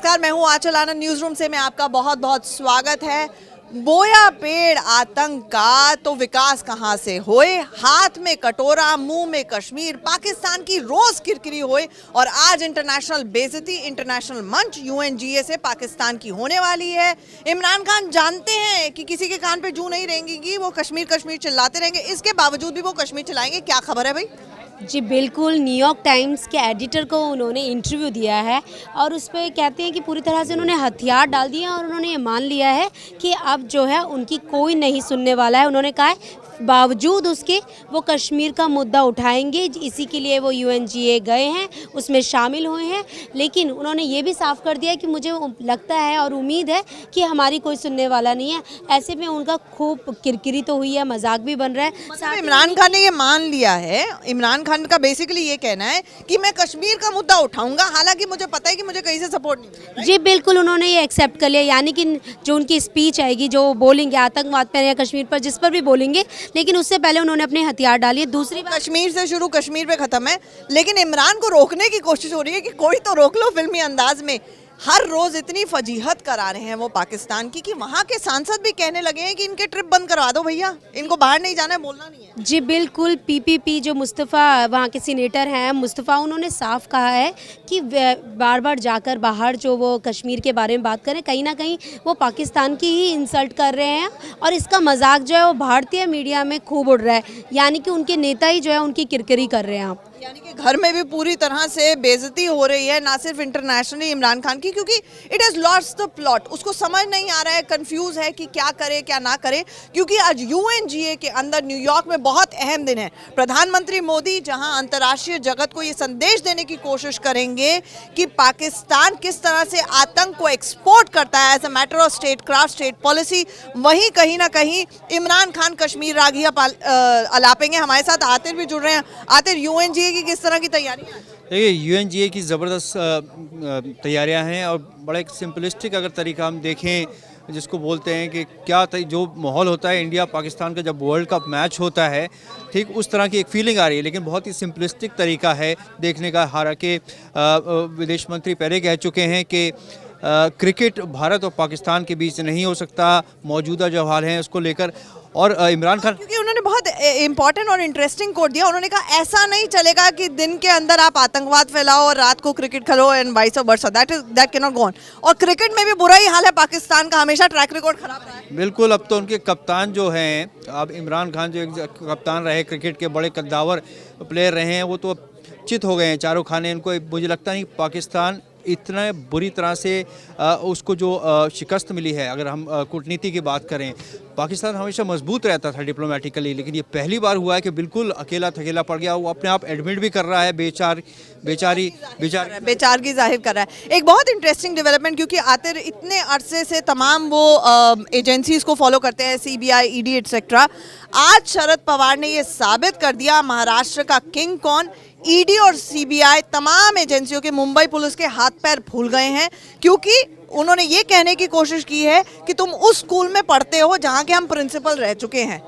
नमस्कार, मैं हूं आंचल आनंद। न्यूज रूम से मैं आपका बहुत बहुत स्वागत है। बोया पेड़ आतंक का तो विकास कहां से होए, हाथ में कटोरा मुंह में कश्मीर, पाकिस्तान की रोज किरकिरी होए और आज इंटरनेशनल बेइज्जती इंटरनेशनल मंच यूएनजीए से पाकिस्तान की होने वाली है। इमरान खान जानते हैं कि किसी के कान पे जू नहीं रहेंगी, वो कश्मीर कश्मीर चिल्लाते रहेंगे, इसके बावजूद भी वो कश्मीर चिल्लाएंगे। क्या खबर है भाई? जी बिल्कुल, न्यूयॉर्क टाइम्स के एडिटर को उन्होंने इंटरव्यू दिया है और उस पर कहते हैं कि पूरी तरह से उन्होंने हथियार डाल दिए और उन्होंने ये मान लिया है कि अब जो है उनकी कोई नहीं सुनने वाला है। उन्होंने कहा है बावजूद उसके वो कश्मीर का मुद्दा उठाएंगे, इसी के लिए वो यूएनजीए गए हैं, उसमें शामिल हुए हैं। लेकिन उन्होंने ये भी साफ कर दिया कि मुझे लगता है और उम्मीद है कि हमारी कोई सुनने वाला नहीं है। ऐसे में उनका खूब किरकिरी तो हुई है, मजाक भी बन रहा है। मतलब इमरान खान ने ये मान लिया है, इमरान खान का बेसिकली ये कहना है कि मैं कश्मीर का मुद्दा उठाऊंगा, हालांकि मुझे पता है कि मुझे कहीं से सपोर्ट नहीं मिलेगा। जी बिल्कुल, उन्होंने ये एक्सेप्ट कर लिया, यानी कि जो उनकी स्पीच आएगी, जो बोलेंगे आतंकवाद पर या कश्मीर पर, जिस पर भी बोलेंगे, लेकिन उससे पहले उन्होंने अपने हथियार डालिए। दूसरी बात, कश्मीर से शुरू कश्मीर पे खत्म है, लेकिन इमरान को रोकने की कोशिश हो रही है कि कोई तो रोक लो फिल्मी अंदाज में। हर रोज इतनी फजीहत करा रहे हैं वो पाकिस्तान की कि वहाँ के सांसद भी कहने लगे हैं कि इनके ट्रिप बंद करवा दो भैया, इनको बाहर नहीं जाना है, बोलना नहीं है। जी बिल्कुल, पीपीपी जो मुस्तफ़ा वहाँ के सीनेटर हैं मुस्तफ़ा, उन्होंने साफ कहा है कि बार बार जाकर बाहर जो वो कश्मीर के बारे में बात करें, कहीं ना कहीं वो पाकिस्तान की ही इंसल्ट कर रहे हैं और इसका मजाक जो है वो भारतीय मीडिया में खूब उड़ रहा है, यानी कि उनके नेता ही जो है उनकी किरकिरी कर रहे हैं। यानी कि घर में भी पूरी तरह से बेइज्जती हो रही है, ना सिर्फ इंटरनेशनली इमरान खान की, क्योंकि it has lost the plot. उसको समझ नहीं आ रहा है, कंफ्यूज है कि क्या करे क्या ना करे, क्योंकि आज यूएनजीए के अंदर न्यूयॉर्क में बहुत अहम दिन है। प्रधानमंत्री मोदी जहां अंतर्राष्ट्रीय जगत को ये संदेश देने की कोशिश करेंगे कि पाकिस्तान किस तरह से आतंक को एक्सपोर्ट करता है as a matter of statecraft, state policy, वहीं कहीं ना कहीं इमरान खान कश्मीर रागिया अलापेंगे। हमारे साथ आतिर भी जुड़ रहे हैं। आतिर, यूएनजीए की किस तरह की तैयारियां हैं? देखिए, यूएनजीए की ज़बरदस्त तैयारियां हैं और बड़ा एक सिंपलिस्टिक अगर तरीका हम देखें जिसको बोलते हैं कि क्या जो माहौल होता है इंडिया पाकिस्तान का जब वर्ल्ड कप मैच होता है, ठीक उस तरह की एक फीलिंग आ रही है, लेकिन बहुत ही सिंपलिस्टिक तरीका है देखने का। हालांकि विदेश मंत्री पहले कह चुके हैं कि क्रिकेट भारत और पाकिस्तान के बीच नहीं हो सकता, मौजूदा जो हाल है उसको लेकर। और इमरान खान, क्योंकि उन्होंने बहुत इंपॉर्टेंट और इंटरेस्टिंग कोट दिया, उन्होंने कहा ऐसा नहीं चलेगा कि दिन के अंदर आप आतंकवाद फैलाओ और रात को cricket Khelo and vice versa, that can not go on. और क्रिकेट में भी बुरा ही हाल है पाकिस्तान का, हमेशा ट्रैक रिकॉर्ड खराब रहा है। बिल्कुल, अब तो उनके कप्तान जो हैं, अब इमरान खान जो एक कप्तान रहे, क्रिकेट के बड़े कद्दावर प्लेयर रहे हैं, वो तो चित हो गए हैं चारों खाने। इनको मुझे लगता नहीं पाकिस्तान इतना बुरी तरह से उसको जो शिकस्त मिली है, अगर हम कूटनीति की बात करें, पाकिस्तान हमेशा मजबूत रहता था डिप्लोमेटिकली, लेकिन ये पहली बार हुआ है कि बिल्कुल अकेला थकेला पड़ गया। वो अपने आप एडमिट भी कर रहा है, बेचारगी जाहिर कर रहा है। एक बहुत इंटरेस्टिंग डेवलपमेंट, क्योंकि आतिर इतने अरसे से तमाम वो एजेंसीज को फॉलो करते हैं, सीबीआई, ईडी एक्सेट्रा। आज शरद पवार ने ये साबित कर दिया महाराष्ट्र का किंग कौन। ईडी और सीबीआई तमाम एजेंसियों के मुंबई पुलिस के हाथ पैर भूल गए हैं, क्योंकि उन्होंने ये कहने की कोशिश की है कि तुम उस स्कूल में पढ़ते हो जहां के हम प्रिंसिपल रह चुके हैं।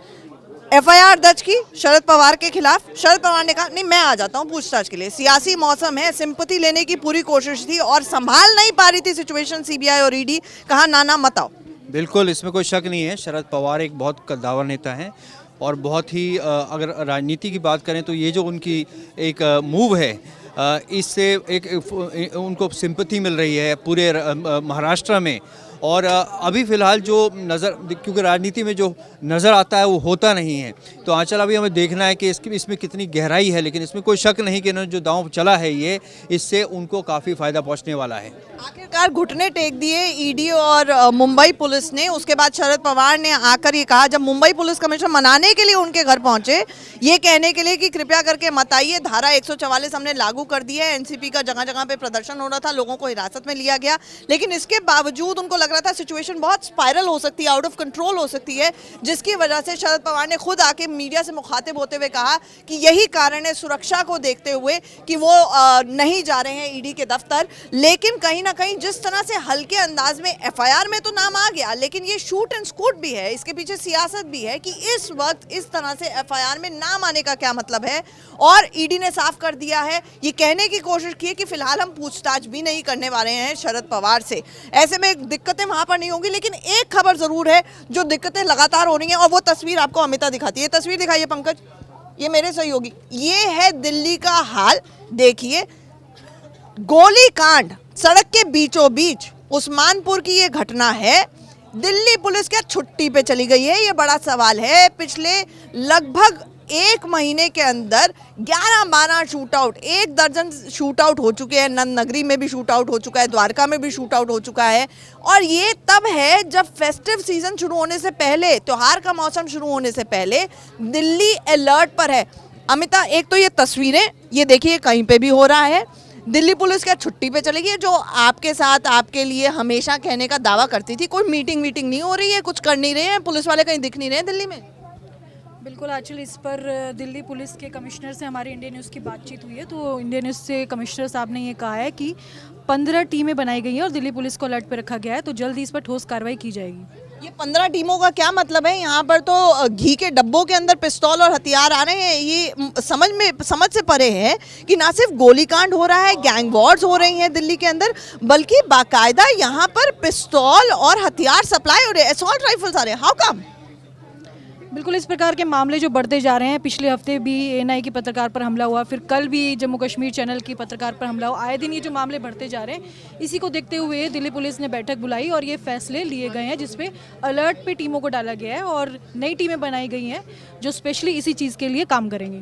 एफआईआर दर्ज की शरद पवार के खिलाफ। शरद पवार ने कहा नहीं, मैं आ जाता हूं पूछताछ के लिए, सियासी मौसम है, सिंपैथी लेने की पूरी कोशिश थी और संभाल नहीं पा रही थी सिचुएशन सीबीआई और ईडी। कहा ना मत आओ। बिल्कुल, इसमें कोई शक नहीं है, शरद पवार एक बहुत कद्दावर नेता हैं और बहुत ही अगर राजनीति की बात करें तो ये जो उनकी एक मूव है, इससे एक उनको सिंपैथी मिल रही है पूरे महाराष्ट्र में। और अभी फ़िलहाल जो नज़र, क्योंकि राजनीति में जो नज़र आता है वो होता नहीं है, तो आंचल अभी हमें देखना है कि इसमें कितनी गहराई है, लेकिन इसमें कोई शक नहीं कि इन्होंने जो दांव चला है ये, इससे उनको काफ़ी फ़ायदा पहुंचने वाला है। आखिरकार घुटने टेक दिए ईडी और मुंबई पुलिस ने। उसके बाद शरद पवार ने आकर ये कहा, जब मुंबई पुलिस कमिश्नर मनाने के लिए उनके घर पहुंचे, ये कहने के लिए कि कृपया करके मत आइए, धारा 144 हमने लागू कर दी है। एनसीपी का जगह जगह पे प्रदर्शन हो रहा था, लोगों को हिरासत में लिया गया, लेकिन इसके बावजूद उनको लगा लग रहा था सिचुएशन बहुत स्पाइरल हो सकती है, आउट ऑफ कंट्रोल हो सकती है, जिसकी वजह से शरद पवार ने खुद आके मीडिया से मुखातिब होते हुए कहा कि यही कारण है सुरक्षा को देखते हुए कि वो नहीं जा रहे हैं ईडी के दफ्तर। लेकिन कहीं ना कहीं जिस तरह से हल्के अंदाज में एफआईआर में तो नाम आ गया, लेकिन ये शूट एंड स्कूट भी है, इसके पीछे सियासत भी है कि इस वक्त इस तरह से एफआईआर में नाम आने का क्या मतलब है। और ईडी ने साफ कर दिया है, ये कहने की कोशिश की है कि फिलहाल हम पूछताछ भी नहीं करने वाले हैं शरद पवार से। ऐसे में दिक्कतें वहां पर नहीं होंगी, लेकिन एक खबर जरूर है जो दिक्कतें लगातार हो रही हैं, और वो तस्वीर आपको अमिता दिखाती है। तस्वीर दिखाइए पंकज, ये मेरे सहयोगी। ये है दिल्ली का हाल, देखिए गोलीकांड सड़क के बीचों बीच उस्मानपुर की ये घटना है। दिल्ली पुलिस क्या छुट्टी पे चली गई है, ये बड़ा सवाल है। पिछले लगभग 1 महीने के अंदर 11-12 शूट आउट, 1 दर्जन शूट आउट हो चुके हैं। नंद नगरी में भी शूट आउट हो चुका है, द्वारका में भी शूट आउट हो चुका है। और ये तब है जब फेस्टिव सीजन शुरू होने से पहले, त्योहार का मौसम शुरू होने से पहले दिल्ली अलर्ट पर है। अमिता, एक तो ये तस्वीरें, ये देखिए कहीं पे भी हो रहा है। दिल्ली पुलिस क्या छुट्टी पे चलेगी, जो आपके साथ आपके लिए हमेशा कहने का दावा करती थी। कोई मीटिंग नहीं हो रही है, कुछ कर नहीं रहे हैं, पुलिस वाले कहीं दिख नहीं रहे हैं दिल्ली में। बिल्कुल आंचल, इस पर दिल्ली पुलिस के कमिश्नर से हमारी इंडिया न्यूज़ की बातचीत हुई है, तो इंडिया न्यूज़ से कमिश्नर साहब ने ये कहा है कि 15 टीमें बनाई गई हैं और दिल्ली पुलिस को अलर्ट पर रखा गया है, तो जल्द ही इस पर ठोस कार्रवाई की जाएगी। ये 15 टीमों का क्या मतलब है? यहाँ पर तो घी के डब्बों के अंदर पिस्तौल और हथियार आ रहे हैं। ये समझ से परे है कि ना सिर्फ गोलीकांड हो रहा है, गैंग वॉर्स हो रही हैं दिल्ली के अंदर, बल्कि बाकायदा यहाँ पर पिस्तौल और हथियार सप्लाई हो रहे हैं, असॉल्ट राइफल्स आ रहे हैं। How come? बिल्कुल इस प्रकार के मामले जो बढ़ते जा रहे हैं, पिछले हफ्ते भी एएनआई की पत्रकार पर हमला हुआ, फिर कल भी जम्मू कश्मीर चैनल की पत्रकार पर हमला हुआ। आए दिन ये जो मामले बढ़ते जा रहे हैं, इसी को देखते हुए दिल्ली पुलिस ने बैठक बुलाई और ये फैसले लिए गए हैं, जिसपे अलर्ट पे टीमों को डाला गया है और नई टीमें बनाई गई हैं जो स्पेशली इसी चीज़ के लिए काम करेंगे।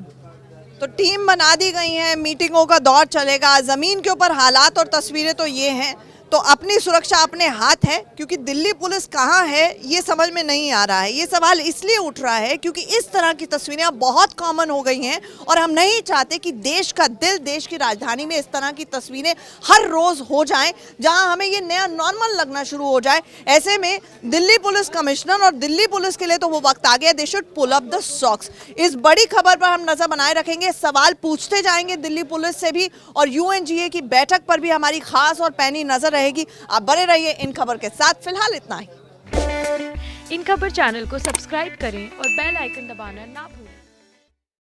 तो टीम बना दी गई है, मीटिंगों का दौर चलेगा। ज़मीन के ऊपर हालात और तस्वीरें तो ये हैं, तो अपनी सुरक्षा अपने हाथ है, क्योंकि दिल्ली पुलिस कहाँ है ये समझ में नहीं आ रहा है। ये सवाल इसलिए उठ रहा है क्योंकि इस तरह की तस्वीरें अब बहुत कॉमन हो गई हैं और हम नहीं चाहते कि देश का दिल, देश की राजधानी में इस तरह की तस्वीरें हर रोज़ हो जाएं, जहां हमें ये नया नॉर्मल लगना शुरू हो जाए। ऐसे में दिल्ली पुलिस कमिश्नर और दिल्ली पुलिस के लिए तो वो वक्त आ गया, they should pull up the socks. इस बड़ी खबर पर हम नजर बनाए रखेंगे, सवाल पूछते जाएंगे दिल्ली पुलिस से भी, और यूएनजीए की बैठक पर भी हमारी खास और पैनी नजर रहेगी। आप बने रहिए इन खबर के साथ। फिलहाल इतना ही। इन खबर चैनल को सब्सक्राइब करें और बेल आइकन दबाना ना भूलें।